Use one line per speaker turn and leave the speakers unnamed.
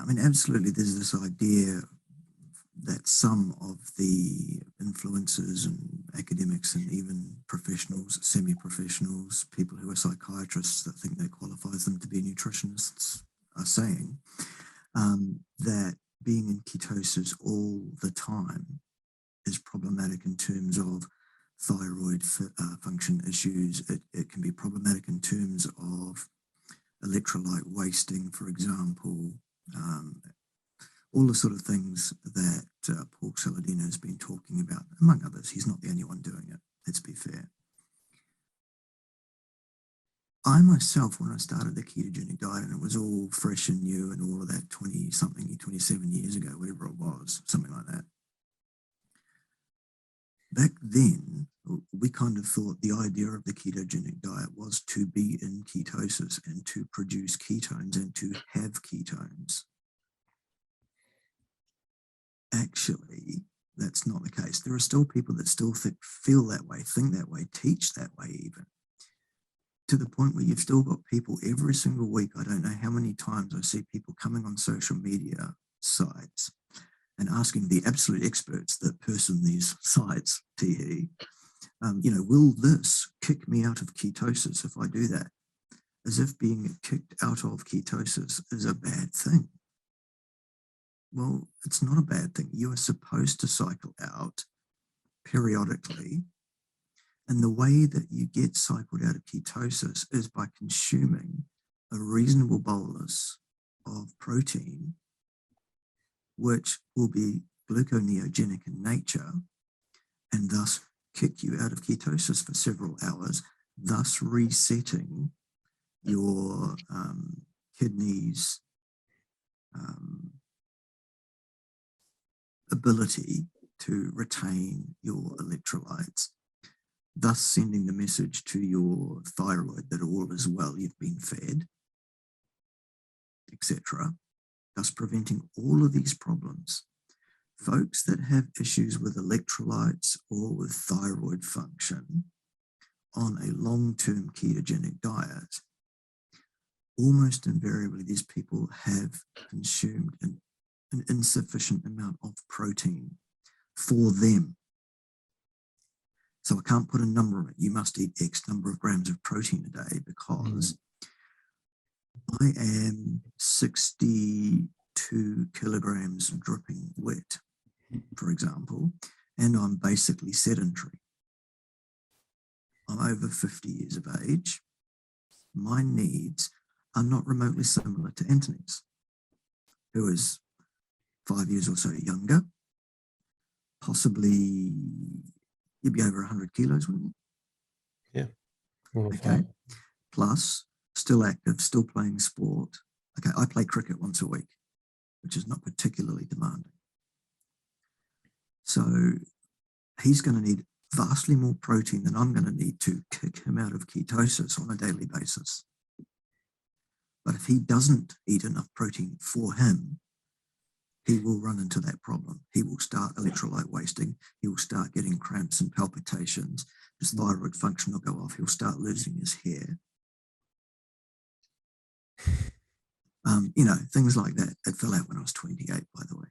I mean, absolutely, there's this idea that some of the influencers and academics and even professionals, semi-professionals, people who are psychiatrists that think that qualifies them to be nutritionists are saying that being in ketosis all the time is problematic in terms of thyroid function issues. It can be problematic in terms of electrolyte wasting, for example, all the sort of things that Paul Saladino has been talking about, among others. He's not the only one doing it, let's be fair. I myself, when I started the ketogenic diet, and it was all fresh and new and all of that 20-something, 27 years ago, whatever it was, something like that. Back then, we kind of thought the idea of the ketogenic diet was to be in ketosis and to produce ketones and to have ketones. Actually, that's not the case. There are still people that still feel that way, think that way, teach that way even. To the point where you've still got people every single week, I don't know how many times I see people coming on social media sites and asking the absolute experts that person these sites, Tihi, will this kick me out of ketosis if I do that? As if being kicked out of ketosis is a bad thing. Well, it's not a bad thing. You are supposed to cycle out periodically. And the way that you get cycled out of ketosis is by consuming a reasonable bolus of protein, which will be gluconeogenic in nature, and thus kick you out of ketosis for several hours, thus resetting your kidneys' ability to retain your electrolytes, thus sending the message to your thyroid that all is well, you've been fed, etc., thus preventing all of these problems. Folks that have issues with electrolytes or with thyroid function on a long-term ketogenic diet, almost invariably these people have consumed an insufficient amount of protein for them. So I can't put a number on it. You must eat X number of grams of protein a day because I am 62 kilograms dripping wet, for example, and I'm basically sedentary. I'm over 50 years of age. My needs are not remotely similar to Anthony's, who is 5 years or so younger, possibly you'd be over 100 kilos, wouldn't you?
Yeah.
Okay. Plus, still active, still playing sport. Okay, I play cricket once a week, which is not particularly demanding. So he's going to need vastly more protein than I'm going to need to kick him out of ketosis on a daily basis. But if he doesn't eat enough protein for him, he will run into that problem. He will start electrolyte wasting. He will start getting cramps and palpitations. His thyroid function will go off. He'll start losing his hair. Things like that. It fell out when I was 28, by the way.